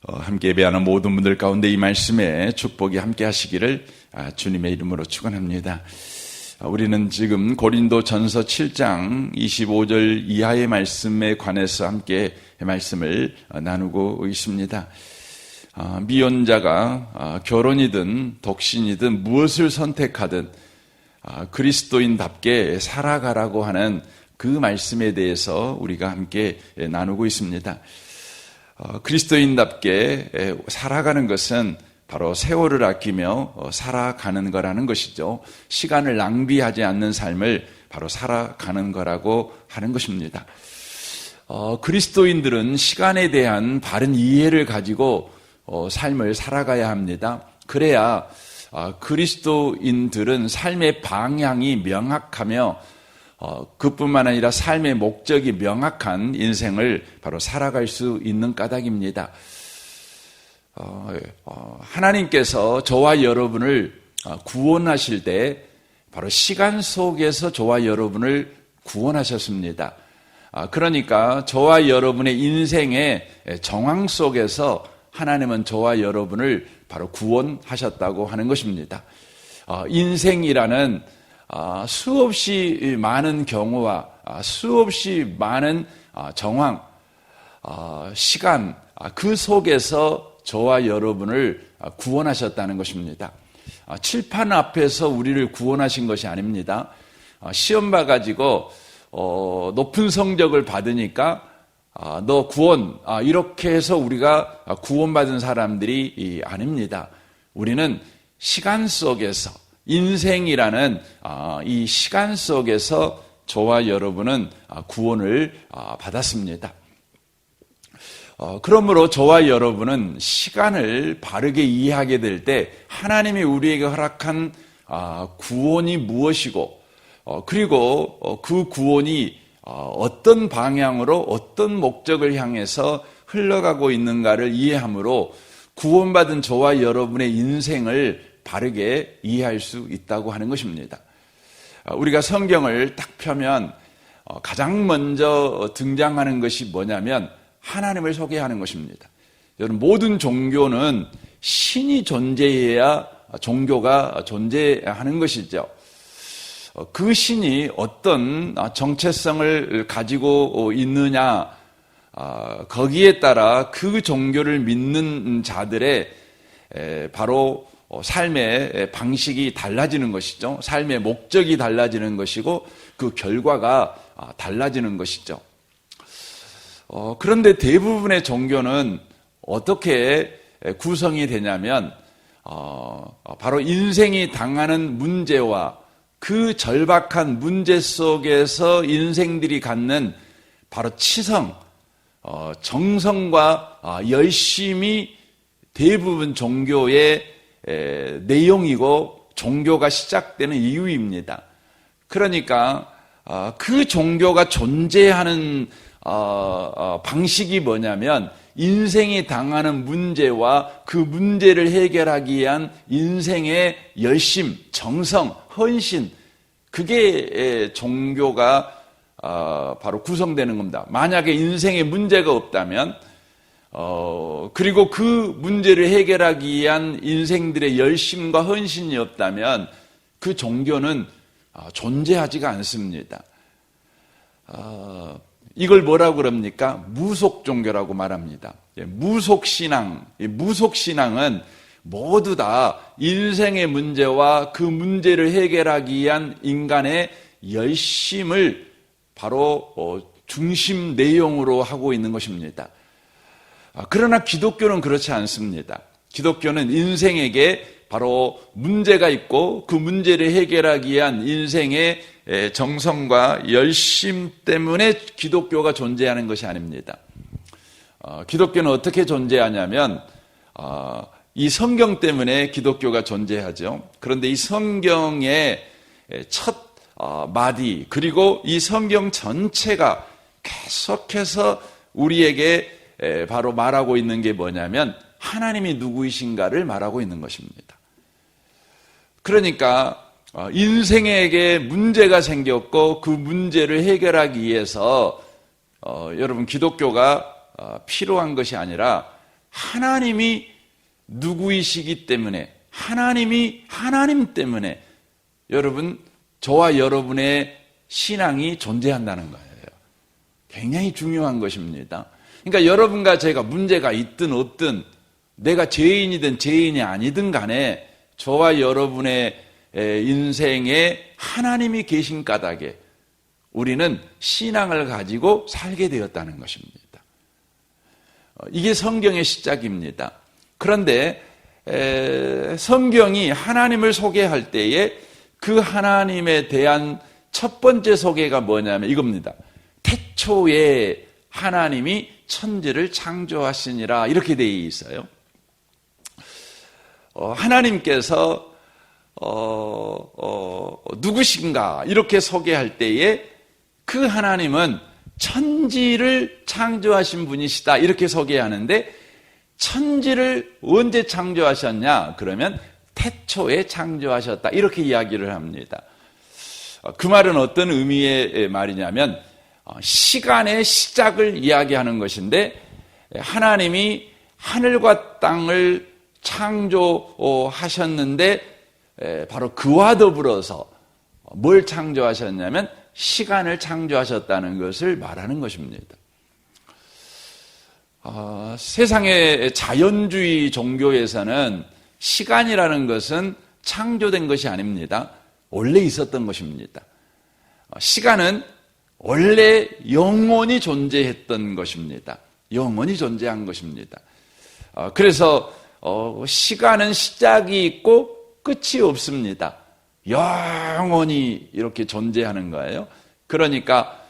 함께 예배하는 모든 분들 가운데 이 말씀에 축복이 함께 하시기를 주님의 이름으로 축원합니다. 우리는 지금 고린도전서 7장 25절 이하의 말씀에 관해서 함께 말씀을 나누고 있습니다. 미혼자가 결혼이든 독신이든 무엇을 선택하든 그리스도인답게 살아가라고 하는 그 말씀에 대해서 우리가 함께 나누고 있습니다. 그리스도인답게 살아가는 것은 바로 세월을 아끼며 살아가는 거라는 것이죠. 시간을 낭비하지 않는 삶을 바로 살아가는 거라고 하는 것입니다. 그리스도인들은 시간에 대한 바른 이해를 가지고 삶을 살아가야 합니다. 그래야 그리스도인들은 삶의 방향이 명확하며 그뿐만 아니라 삶의 목적이 명확한 인생을 바로 살아갈 수 있는 까닭입니다. 하나님께서 저와 여러분을 구원하실 때 바로 시간 속에서 저와 여러분을 구원하셨습니다. 그러니까 저와 여러분의 인생의 정황 속에서 하나님은 저와 여러분을 바로 구원하셨다고 하는 것입니다. 인생이라는 수없이 많은 경우와 수없이 많은 정황, 시간, 그 속에서 저와 여러분을 구원하셨다는 것입니다. 칠판 앞에서 우리를 구원하신 것이 아닙니다. 시험 봐가지고 높은 성적을 받으니까 너 구원, 이렇게 해서 우리가 구원받은 사람들이 아닙니다. 우리는 시간 속에서, 인생이라는 이 시간 속에서 저와 여러분은 구원을 받았습니다. 그러므로 저와 여러분은 시간을 바르게 이해하게 될 때 하나님이 우리에게 허락한 구원이 무엇이고 그리고 그 구원이 어떤 방향으로 어떤 목적을 향해서 흘러가고 있는가를 이해함으로 구원받은 저와 여러분의 인생을 바르게 이해할 수 있다고 하는 것입니다. 우리가 성경을 딱 펴면 가장 먼저 등장하는 것이 뭐냐면 하나님을 소개하는 것입니다. 여러분, 모든 종교는 신이 존재해야 종교가 존재하는 것이죠. 그 신이 어떤 정체성을 가지고 있느냐, 거기에 따라 그 종교를 믿는 자들의 바로 삶의 방식이 달라지는 것이죠. 삶의 목적이 달라지는 것이고 그 결과가 달라지는 것이죠. 그런데 대부분의 종교는 어떻게 구성이 되냐면 바로 인생이 당하는 문제와 그 절박한 문제 속에서 인생들이 갖는 바로 치성, 정성과 열심이 대부분 종교의 내용이고 종교가 시작되는 이유입니다. 그러니까 그 종교가 존재하는 방식이 뭐냐면 인생이 당하는 문제와 그 문제를 해결하기 위한 인생의 열심, 정성, 헌신, 그게 종교가 바로 구성되는 겁니다. 만약에 인생에 문제가 없다면 그리고 그 문제를 해결하기 위한 인생들의 열심과 헌신이 없다면 그 종교는 존재하지가 않습니다. 이걸 뭐라고 그럽니까? 무속 종교라고 말합니다. 무속신앙, 무속신앙은 모두 다 인생의 문제와 그 문제를 해결하기 위한 인간의 열심을 바로 중심 내용으로 하고 있는 것입니다. 그러나 기독교는 그렇지 않습니다. 기독교는 인생에게 바로 문제가 있고 그 문제를 해결하기 위한 인생의 정성과 열심 때문에 기독교가 존재하는 것이 아닙니다. 기독교는 어떻게 존재하냐면 이 성경 때문에 기독교가 존재하죠. 그런데 이 성경의 첫 마디 그리고 이 성경 전체가 계속해서 우리에게 바로 말하고 있는 게 뭐냐면 하나님이 누구이신가를 말하고 있는 것입니다. 그러니까 인생에게 문제가 생겼고 그 문제를 해결하기 위해서 여러분 기독교가 필요한 것이 아니라 하나님이 누구이시기 때문에, 하나님이 하나님 때문에 여러분, 저와 여러분의 신앙이 존재한다는 거예요. 굉장히 중요한 것입니다. 그러니까 여러분과 제가 문제가 있든 없든, 내가 죄인이든 죄인이 아니든 간에 저와 여러분의 인생에 하나님이 계신 까닭에 우리는 신앙을 가지고 살게 되었다는 것입니다. 이게 성경의 시작입니다. 그런데 성경이 하나님을 소개할 때에 그 하나님에 대한 첫 번째 소개가 뭐냐면 이겁니다. 태초에 하나님이 천지를 창조하시니라, 이렇게 되어 있어요. 하나님께서 누구신가 이렇게 소개할 때에 그 하나님은 천지를 창조하신 분이시다, 이렇게 소개하는데, 천지를 언제 창조하셨냐? 그러면 태초에 창조하셨다, 이렇게 이야기를 합니다. 그 말은 어떤 의미의 말이냐면 시간의 시작을 이야기하는 것인데, 하나님이 하늘과 땅을 창조하셨는데 바로 그와 더불어서 뭘 창조하셨냐면 시간을 창조하셨다는 것을 말하는 것입니다. 세상의 자연주의 종교에서는 시간이라는 것은 창조된 것이 아닙니다. 원래 있었던 것입니다. 시간은 원래 영원히 존재했던 것입니다. 영원히 존재한 것입니다. 그래서 시간은 시작이 있고 끝이 없습니다. 영원히 이렇게 존재하는 거예요. 그러니까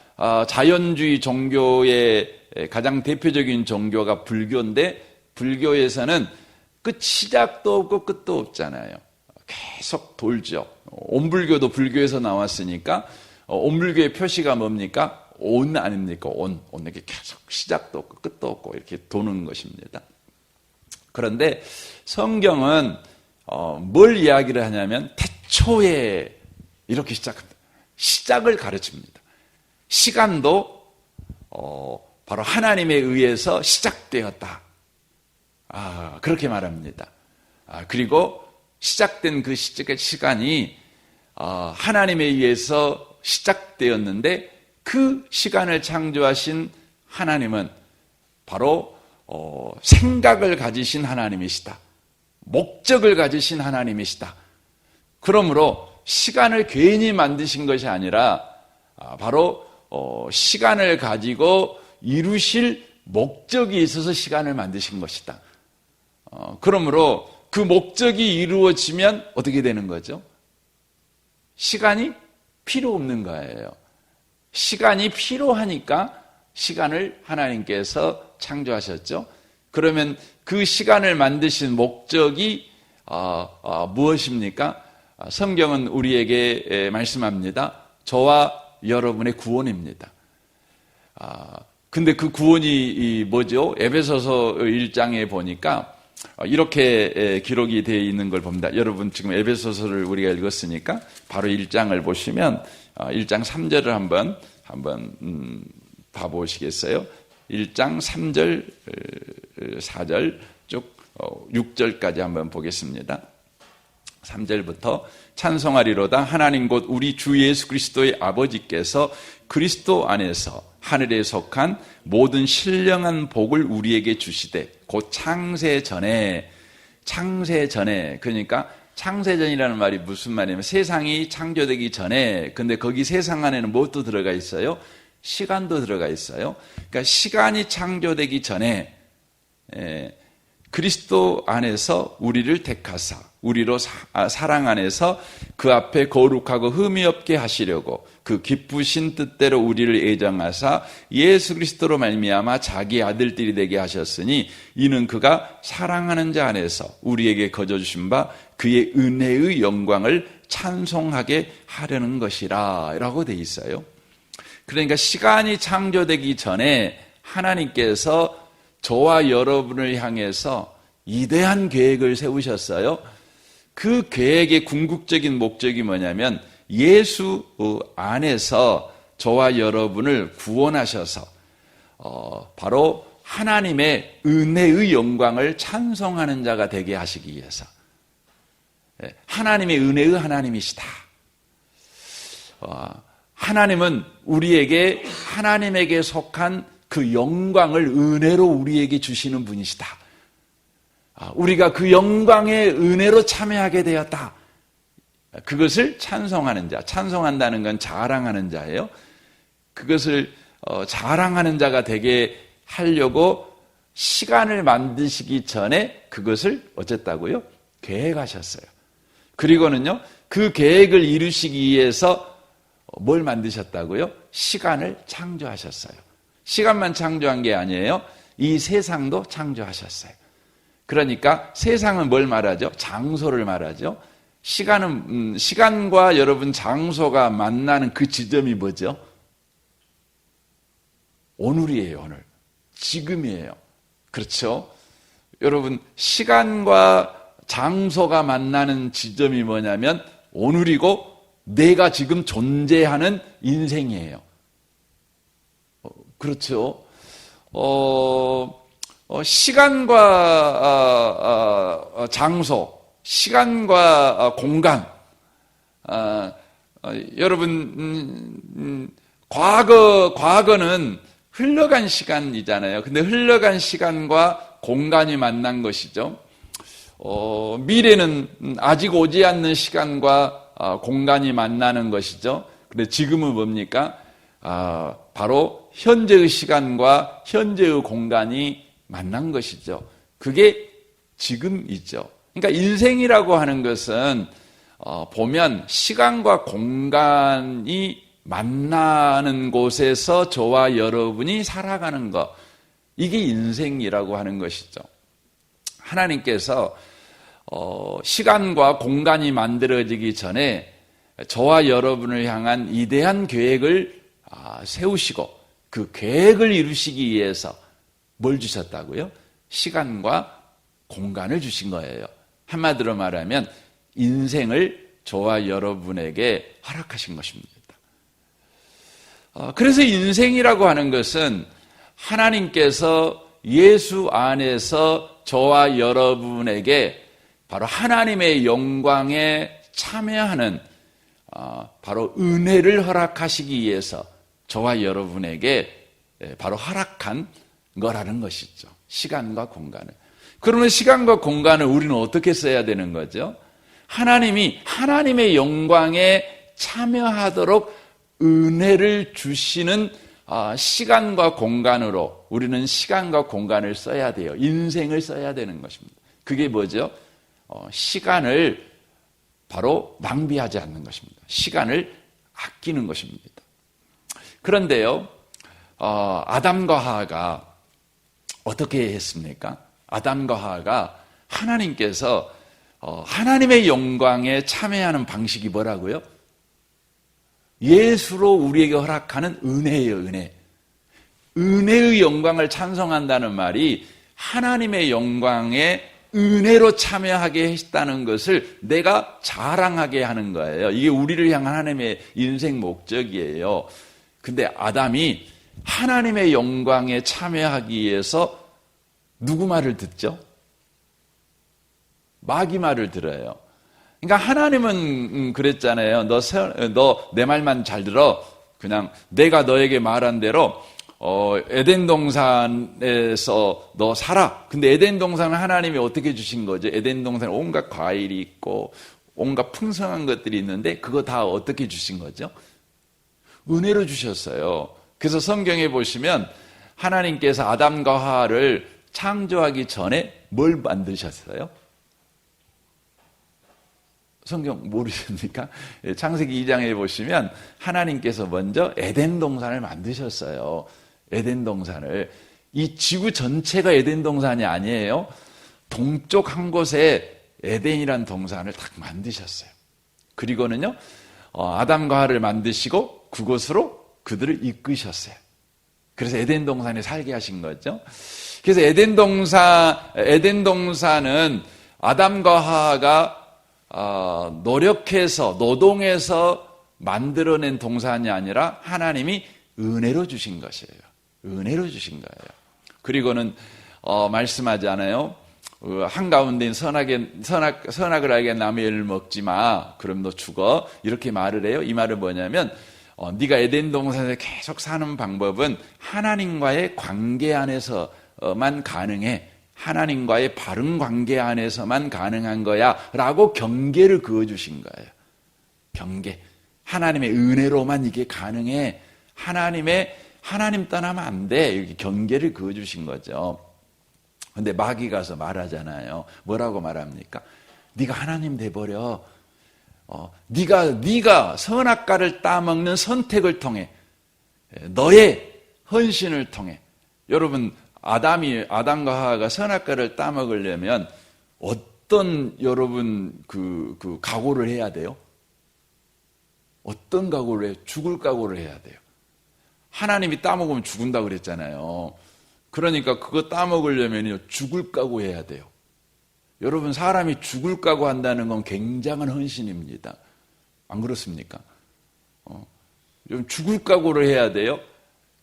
자연주의 종교의 가장 대표적인 종교가 불교인데, 불교에서는 시작도 없고 끝도 없잖아요. 계속 돌죠. 온불교도 불교에서 나왔으니까 온불교의 표시가 뭡니까? 온 아닙니까? 온 이렇게 계속 시작도 없고 끝도 없고 이렇게 도는 것입니다. 그런데 성경은 뭘 이야기를 하냐면 태초에 이렇게 시작합니다. 시작을 가르칩니다. 시간도 바로 하나님에 의해서 시작되었다, 그렇게 말합니다. 그리고 시작된 그 시간이 하나님에 의해서 시작되었는데, 그 시간을 창조하신 하나님은 바로 생각을 가지신 하나님이시다, 목적을 가지신 하나님이시다. 그러므로 시간을 괜히 만드신 것이 아니라 바로 시간을 가지고 이루실 목적이 있어서 시간을 만드신 것이다. 그러므로 그 목적이 이루어지면 어떻게 되는 거죠? 시간이 필요 없는 거예요. 시간이 필요하니까 시간을 하나님께서 창조하셨죠. 그러면 그 시간을 만드신 목적이 무엇입니까? 성경은 우리에게 말씀합니다. 저와 여러분의 구원입니다. 근데 그 구원이 뭐죠? 에베소서 1장에 보니까 이렇게 기록이 되어 있는 걸 봅니다. 여러분 지금 에베소서를 우리가 읽었으니까 바로 1장을 보시면 1장 3절을 한번 봐보시겠어요? 1장 3절, 4절 쭉 6절까지 한번 보겠습니다. 3절부터 찬송하리로다. 하나님 곧 우리 주 예수 그리스도의 아버지께서 그리스도 안에서 하늘에 속한 모든 신령한 복을 우리에게 주시되, 곧 창세 전에, 그러니까 창세전이라는 말이 무슨 말이냐면 세상이 창조되기 전에, 근데 거기 세상 안에는 무엇도 들어가 있어요? 시간도 들어가 있어요. 그러니까 시간이 창조되기 전에 그리스도 안에서 우리를 택하사 우리로 사랑 안에서 그 앞에 거룩하고 흠이 없게 하시려고 그 기쁘신 뜻대로 우리를 애정하사 예수 그리스도로 말미암아 자기 아들들이 되게 하셨으니, 이는 그가 사랑하는 자 안에서 우리에게 거저주신 바 그의 은혜의 영광을 찬송하게 하려는 것이라 라고 돼 있어요. 그러니까 시간이 창조되기 전에 하나님께서 저와 여러분을 향해서 위대한 계획을 세우셨어요. 그 계획의 궁극적인 목적이 뭐냐면 예수 안에서 저와 여러분을 구원하셔서 바로 하나님의 은혜의 영광을 찬송하는 자가 되게 하시기 위해서. 하나님의 은혜의 하나님이시다. 하나님은 우리에게 하나님에게 속한 그 영광을 은혜로 우리에게 주시는 분이시다. 우리가 그 영광의 은혜로 참여하게 되었다. 그것을 찬송하는 자, 찬송한다는 건 자랑하는 자예요. 그것을 자랑하는 자가 되게 하려고 시간을 만드시기 전에 그것을 어쨌다고요? 계획하셨어요. 그리고는요, 그 계획을 이루시기 위해서 뭘 만드셨다고요? 시간을 창조하셨어요. 시간만 창조한 게 아니에요. 이 세상도 창조하셨어요. 그러니까 세상은 뭘 말하죠? 장소를 말하죠. 시간은 시간과 여러분 장소가 만나는 그 지점이 뭐죠? 오늘이에요, 오늘. 지금이에요. 그렇죠? 여러분, 시간과 장소가 만나는 지점이 뭐냐면 오늘이고 내가 지금 존재하는 인생이에요. 그렇죠? 시간과 장소, 시간과 공간. 여러분, 과거는 흘러간 시간이잖아요. 근데 흘러간 시간과 공간이 만난 것이죠. 미래는 아직 오지 않는 시간과 공간이 만나는 것이죠. 근데 지금은 뭡니까? 바로 현재의 시간과 현재의 공간이 만난 것이죠. 그게 지금이죠. 그러니까 인생이라고 하는 것은 보면 시간과 공간이 만나는 곳에서 저와 여러분이 살아가는 것, 이게 인생이라고 하는 것이죠. 하나님께서 시간과 공간이 만들어지기 전에 저와 여러분을 향한 위대한 계획을 세우시고 그 계획을 이루시기 위해서 뭘 주셨다고요? 시간과 공간을 주신 거예요. 한마디로 말하면 인생을 저와 여러분에게 허락하신 것입니다. 그래서 인생이라고 하는 것은 하나님께서 예수 안에서 저와 여러분에게 바로 하나님의 영광에 참여하는 바로 은혜를 허락하시기 위해서 저와 여러분에게 바로 허락한 거라는 것이죠. 시간과 공간을. 그러면 시간과 공간을 우리는 어떻게 써야 되는 거죠? 하나님이 하나님의 영광에 참여하도록 은혜를 주시는 시간과 공간으로 우리는 시간과 공간을 써야 돼요. 인생을 써야 되는 것입니다. 그게 뭐죠? 시간을 바로 낭비하지 않는 것입니다. 시간을 아끼는 것입니다. 그런데요, 아담과 하와가 어떻게 했습니까? 아담과 하와가 하나님께서 하나님의 영광에 참여하는 방식이 뭐라고요? 예수로 우리에게 허락하는 은혜예요, 은혜. 은혜의 영광을 찬송한다는 말이 하나님의 영광에 은혜로 참여하게 했다는 것을 내가 자랑하게 하는 거예요. 이게 우리를 향한 하나님의 인생 목적이에요. 근데 아담이 하나님의 영광에 참여하기 위해서 누구 말을 듣죠? 마귀 말을 들어요. 그러니까 하나님은 그랬잖아요. 너 내 말만 잘 들어. 그냥 내가 너에게 말한 대로 에덴 동산에서 너 살아. 근데 에덴 동산은 하나님이 어떻게 주신 거죠? 에덴 동산에 온갖 과일이 있고 온갖 풍성한 것들이 있는데 그거 다 어떻게 주신 거죠? 은혜로 주셨어요. 그래서 성경에 보시면 하나님께서 아담과 하와를 창조하기 전에 뭘 만드셨어요? 성경 모르십니까? 창세기 2장에 보시면 하나님께서 먼저 에덴 동산을 만드셨어요. 에덴 동산을. 이 지구 전체가 에덴 동산이 아니에요. 동쪽 한 곳에 에덴이란 동산을 딱 만드셨어요. 그리고는요, 아담과 하와를 만드시고 그곳으로 그들을 이끄셨어요. 그래서 에덴 동산에 살게 하신 거죠. 그래서 에덴 동산은 아담과 하와가 노력해서 노동해서 만들어낸 동산이 아니라 하나님이 은혜로 주신 것이에요. 은혜로 주신 거예요. 그리고는 말씀하잖아요. 한가운데인 선악을 알게 남의 열을 먹지 마. 그럼 너 죽어. 이렇게 말을 해요. 이 말은 뭐냐면 네가 에덴 동산에서 계속 사는 방법은 하나님과의 관계 안에서만 가능해. 하나님과의 바른 관계 안에서만 가능한 거야 라고 경계를 그어주신 거예요. 경계. 하나님의 은혜로만 이게 가능해. 하나님 떠나면 안 돼. 이렇게 경계를 그어주신 거죠. 근데 마귀 가서 말하잖아요. 뭐라고 말합니까? 네가 하나님 돼버려. 네가 선악과를 따먹는 선택을 통해, 너의 헌신을 통해. 여러분, 아담과 하와가 선악과를 따먹으려면 어떤 여러분 그 각오를 해야 돼요? 어떤 각오를 해요? 죽을 각오를 해야 돼요. 하나님이 따먹으면 죽는다 그랬잖아요. 그러니까 그거 따먹으려면요, 죽을 각오해야 돼요. 여러분, 사람이 죽을 각오한다는 건 굉장한 헌신입니다. 안 그렇습니까? 좀 죽을 각오를 해야 돼요.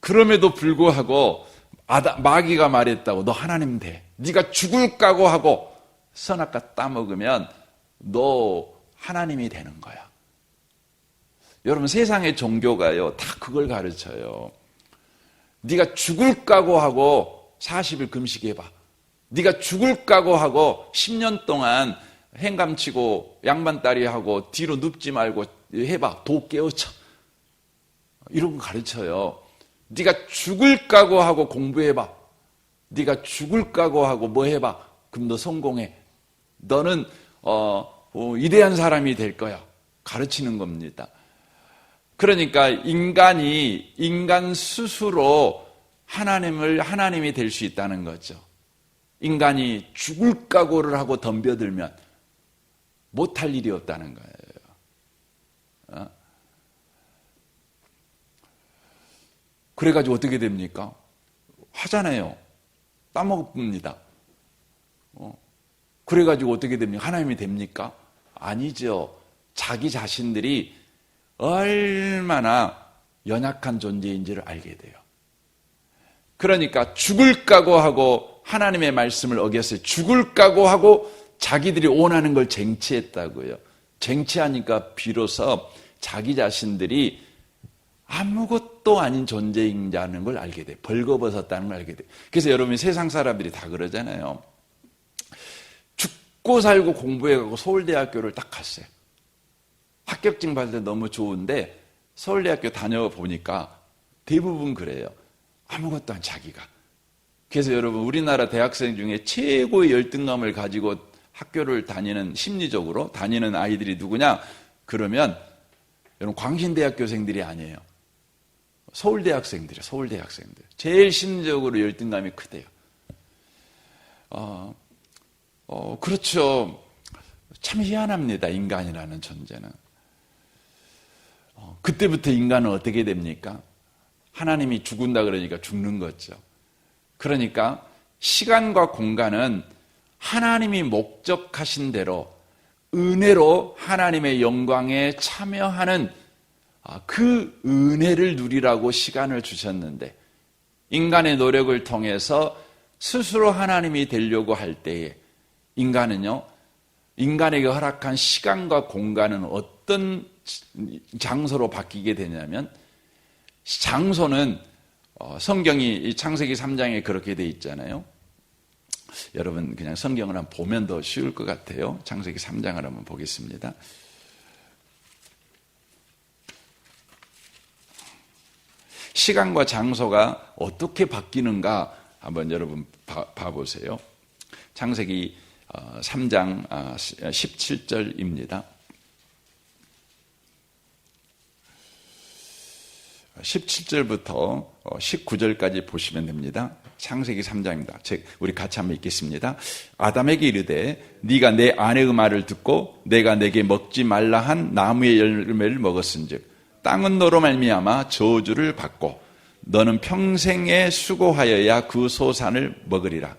그럼에도 불구하고 마귀가 말했다고 너 하나님 돼. 네가 죽을 각오하고 선악과 따먹으면 너 하나님이 되는 거야. 여러분, 세상의 종교가요 다 그걸 가르쳐요. 네가 죽을 각오하고 40일 금식해봐. 네가 죽을 각오하고 10년 동안 행감치고 양반다리하고 뒤로 눕지 말고 해봐. 도 깨우쳐. 이런 거 가르쳐요. 네가 죽을 각오하고 공부해봐. 네가 죽을 각오하고 뭐 해봐. 그럼 너 성공해. 너는 위대한 사람이 될 거야. 가르치는 겁니다. 그러니까 인간 스스로 하나님이 될 수 있다는 거죠. 인간이 죽을 각오를 하고 덤벼들면 못할 일이 없다는 거예요. 그래가지고 어떻게 됩니까? 하잖아요. 따먹습니다. 그래가지고 어떻게 됩니까? 하나님이 됩니까? 아니죠. 자기 자신들이 얼마나 연약한 존재인지를 알게 돼요. 그러니까 죽을 각오하고 하나님의 말씀을 어겼어요. 죽을 각오하고 자기들이 원하는 걸 쟁취했다고요. 쟁취하니까 비로소 자기 자신들이 아무것도 아닌 존재인자는 걸 알게 돼요. 벌거벗었다는 걸 알게 돼요. 그래서 여러분, 세상 사람들이 다 그러잖아요. 죽고 살고 공부해가고 서울대학교를 딱 갔어요. 합격증 받을 때 너무 좋은데 서울대학교 다녀보니까 대부분 그래요. 아무것도 안 자기가. 그래서 여러분, 우리나라 대학생 중에 최고의 열등감을 가지고 학교를 심리적으로 다니는 아이들이 누구냐? 그러면 여러분, 광신대학교생들이 아니에요. 서울대학생들이에요. 서울대학생들. 제일 심리적으로 열등감이 크대요. 그렇죠. 참 희한합니다. 인간이라는 존재는. 그때부터 인간은 어떻게 됩니까? 하나님이 죽는다 그러니까 죽는 거죠. 그러니까 시간과 공간은 하나님이 목적하신 대로 은혜로 하나님의 영광에 참여하는 그 은혜를 누리라고 시간을 주셨는데, 인간의 노력을 통해서 스스로 하나님이 되려고 할 때에 인간은요, 인간에게 허락한 시간과 공간은 어떤 장소로 바뀌게 되냐면, 장소는 성경이 창세기 3장에 그렇게 돼 있잖아요. 여러분, 그냥 성경을 한번 보면 더 쉬울 것 같아요. 창세기 3장을 한번 보겠습니다. 시간과 장소가 어떻게 바뀌는가 한번 여러분 봐보세요. 창세기 3장 17절입니다. 17절부터 19절까지 보시면 됩니다. 창세기 3장입니다. 우리 같이 한번 읽겠습니다. 아담에게 이르되 네가 내 아내의 말을 듣고 내가 내게 먹지 말라 한 나무의 열매를 먹었은즉 땅은 너로 말미암아 저주를 받고 너는 평생에 수고하여야 그 소산을 먹으리라.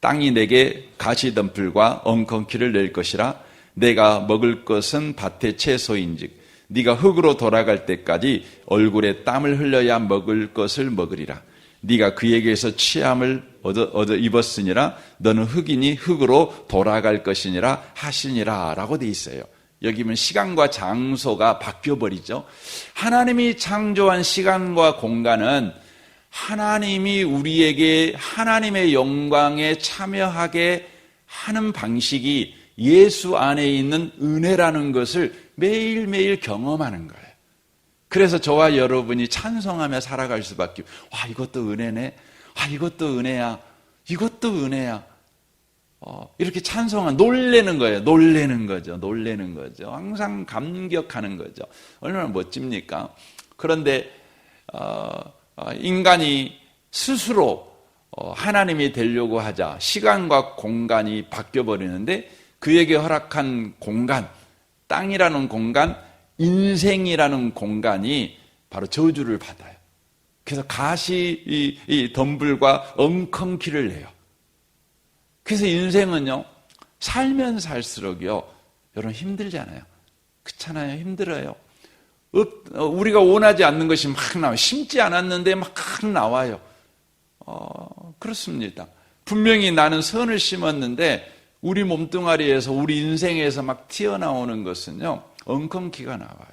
땅이 내게 가시덤불과 엉겅퀴를 낼 것이라. 내가 먹을 것은 밭의 채소인즉 네가 흙으로 돌아갈 때까지 얼굴에 땀을 흘려야 먹을 것을 먹으리라. 네가 그에게서 취함을 얻어 입었으니라 너는 흙이니 흙으로 돌아갈 것이니라 하시니라 라고 돼 있어요. 여기 보면 시간과 장소가 바뀌어버리죠. 하나님이 창조한 시간과 공간은 하나님이 우리에게 하나님의 영광에 참여하게 하는 방식이 예수 안에 있는 은혜라는 것을 매일매일 경험하는 거예요. 그래서 저와 여러분이 찬송하며 살아갈 수밖에. 와, 이것도 은혜네. 와, 이것도 은혜야. 이것도 은혜야. 이렇게 놀래는 거예요. 놀래는 거죠. 항상 감격하는 거죠. 얼마나 멋집니까? 그런데 인간이 스스로 하나님이 되려고 하자 시간과 공간이 바뀌어버리는데 그에게 허락한 공간, 땅이라는 공간, 인생이라는 공간이 바로 저주를 받아요. 그래서 가시 이 덤불과 엉겅퀴를 내요. 그래서 인생은요, 살면 살수록요, 여러분 힘들잖아요. 그렇잖아요. 힘들어요. 우리가 원하지 않는 것이 막 나와요. 심지 않았는데 막 나와요. 그렇습니다. 분명히 나는 선을 심었는데 우리 몸뚱아리에서 우리 인생에서 막 튀어나오는 것은요, 엉겅퀴가 나와요.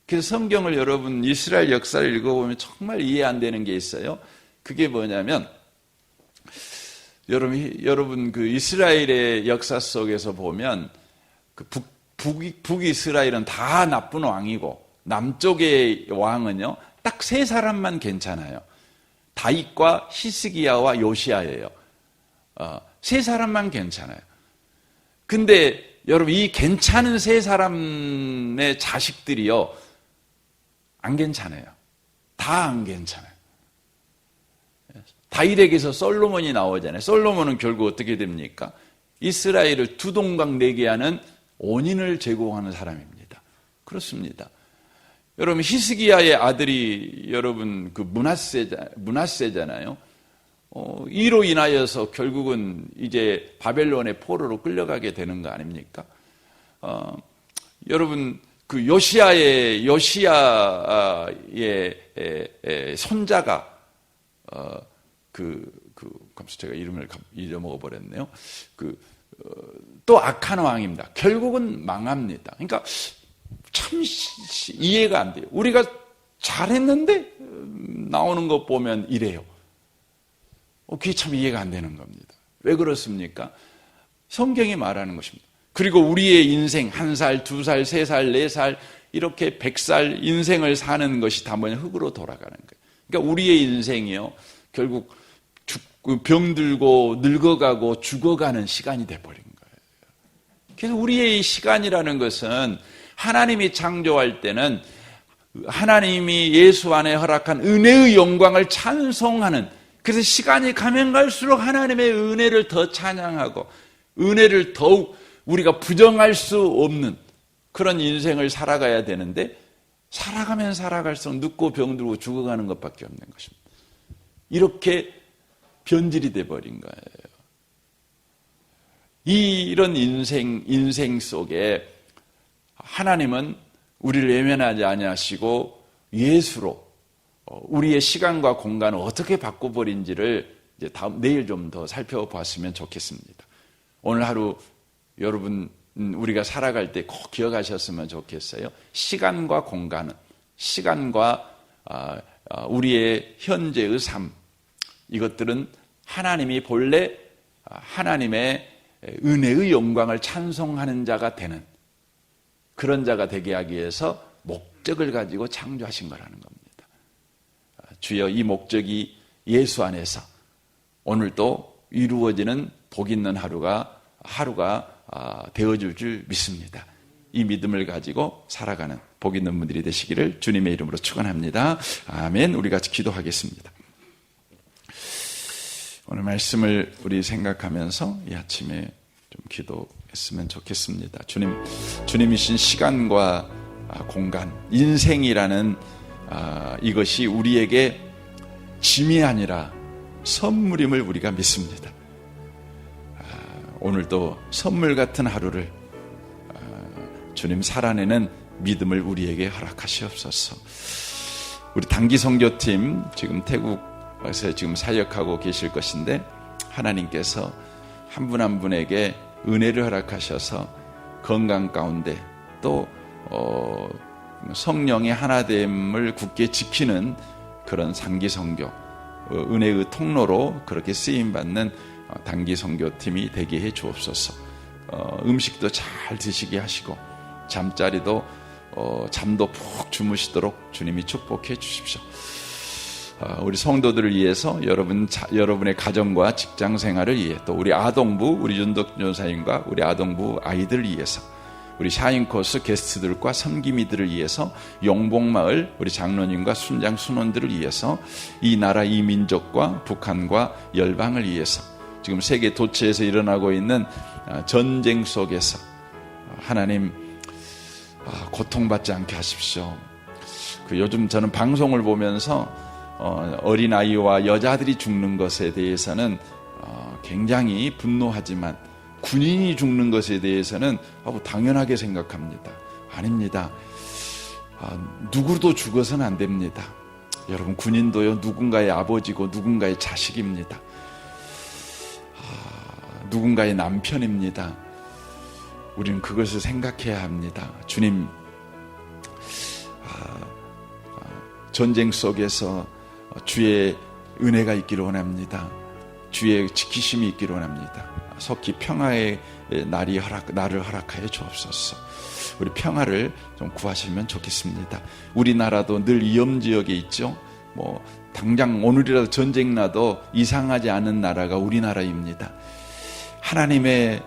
그래서 성경을 여러분 이스라엘 역사를 읽어보면 정말 이해 안 되는 게 있어요. 그게 뭐냐면 여러분 그 이스라엘의 역사 속에서 보면 그 북이스라엘은 다 나쁜 왕이고 남쪽의 왕은요 딱 세 사람만 괜찮아요. 다윗과 히스기야와 요시야예요. 세 사람만 괜찮아요. 근데 여러분 이 괜찮은 세 사람의 자식들이요 안 괜찮아요. 다 안 괜찮아요. 다윗에게서 솔로몬이 나오잖아요. 솔로몬은 결국 어떻게 됩니까? 이스라엘을 두 동강 내게 하는 원인을 제공하는 사람입니다. 그렇습니다. 여러분 히스기야의 아들이 여러분 그 므낫세잖아요. 이로 인하여서 결국은 이제 바벨론의 포로로 끌려가게 되는 거 아닙니까? 여러분 그 요시야의 손자가 제가 이름을 잊어먹어 버렸네요. 또 악한 왕입니다. 결국은 망합니다. 그러니까 참 이해가 안 돼요. 우리가 잘했는데 나오는 것 보면 이래요. 그게 참 이해가 안 되는 겁니다. 왜 그렇습니까? 성경이 말하는 것입니다. 그리고 우리의 인생 1살, 2살, 3살, 4살 이렇게 100살 인생을 사는 것이 다 뭐냐 흙으로 돌아가는 거예요. 그러니까 우리의 인생이요 결국 병들고 늙어가고 죽어가는 시간이 돼버린 거예요. 그래서 우리의 시간이라는 것은 하나님이 창조할 때는 하나님이 예수 안에 허락한 은혜의 영광을 찬송하는, 그래서 시간이 가면 갈수록 하나님의 은혜를 더 찬양하고 은혜를 더욱 우리가 부정할 수 없는 그런 인생을 살아가야 되는데, 살아가면 살아갈수록 늙고 병들고 죽어가는 것밖에 없는 것입니다. 이렇게 변질이 돼버린 거예요. 이런 인생 속에 하나님은 우리를 외면하지 아니하시고 예수로 우리의 시간과 공간을 어떻게 바꿔버린지를 이제 내일 좀 더 살펴봤으면 좋겠습니다. 오늘 하루 여러분 우리가 살아갈 때 꼭 기억하셨으면 좋겠어요. 시간과 공간은, 시간과 우리의 현재의 삶, 이것들은 하나님이 본래 하나님의 은혜의 영광을 찬송하는 자가 되는 그런 자가 되게 하기 위해서 목적을 가지고 창조하신 거라는 겁니다. 주여, 이 목적이 예수 안에서 오늘도 이루어지는 복 있는 하루가 되어줄 줄 믿습니다. 이 믿음을 가지고 살아가는 복 있는 분들이 되시기를 주님의 이름으로 축원합니다. 아멘. 우리 같이 기도하겠습니다. 오늘 말씀을 우리 생각하면서 이 아침에 좀 기도했으면 좋겠습니다. 주님이신 시간과 공간, 인생이라는 이것이 우리에게 짐이 아니라 선물임을 우리가 믿습니다. 오늘도 선물 같은 하루를 주님 살아내는 믿음을 우리에게 허락하시옵소서. 우리 단기 선교팀 지금 태국 그래서 지금 사역하고 계실 것인데 하나님께서 한 분 한 분에게 은혜를 허락하셔서 건강 가운데 또 성령의 하나됨을 굳게 지키는 그런 단기 선교, 은혜의 통로로 그렇게 쓰임받는 단기 선교팀이 되게 해 주옵소서. 음식도 잘 드시게 하시고 잠자리도 잠도 푹 주무시도록 주님이 축복해 주십시오. 우리 성도들을 위해서 여러분의 가정과 직장 생활을 위해 또 우리 아동부, 우리 윤덕 전사님과 우리 아동부 아이들을 위해서 우리 샤인 코스 게스트들과 섬김이들을 위해서 용복마을 우리 장로님과 순장 순원들을 위해서 이 나라 이 민족과 북한과 열방을 위해서 지금 세계 도처에서 일어나고 있는 전쟁 속에서 하나님 고통받지 않게 하십시오. 요즘 저는 방송을 보면서 어린아이와 여자들이 죽는 것에 대해서는 굉장히 분노하지만 군인이 죽는 것에 대해서는 당연하게 생각합니다. 아닙니다. 누구도 죽어서는 안 됩니다. 여러분, 군인도요, 누군가의 아버지고 누군가의 자식입니다. 누군가의 남편입니다. 우리는 그것을 생각해야 합니다. 주님, 전쟁 속에서 주의 은혜가 있기를 원합니다. 주의 지키심이 있기를 원합니다. 속히 평화의 나를 허락하여 주옵소서. 우리 평화를 좀 구하시면 좋겠습니다. 우리나라도 늘 위험지역에 있죠. 당장 오늘이라도 전쟁 나도 이상하지 않은 나라가 우리나라입니다. 하나님의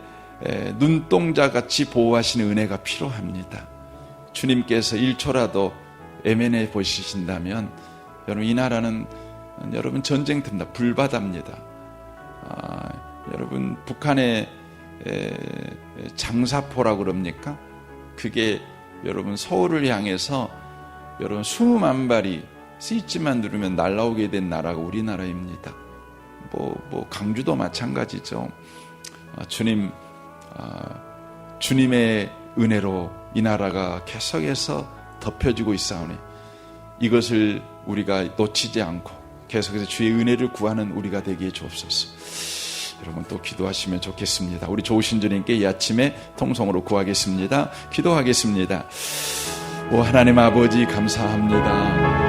눈동자같이 보호하시는 은혜가 필요합니다. 주님께서 1초라도 애매해 보시신다면 여러분, 이 나라는 여러분 전쟁터입니다. 불바다입니다. 여러분, 북한의 장사포라고 그럽니까? 그게 여러분 서울을 향해서 여러분 20만 발이 스위치만 누르면 날아오게 된 나라가 우리나라입니다. 강주도 마찬가지죠. 주님, 주님의 은혜로 이 나라가 계속해서 덮여지고 있사오니 이것을 우리가 놓치지 않고 계속해서 주의 은혜를 구하는 우리가 되게 주옵소서. 여러분, 또 기도하시면 좋겠습니다. 우리 좋으신 주님께 이 아침에 통성으로 구하겠습니다. 기도하겠습니다. 오 하나님 아버지, 감사합니다.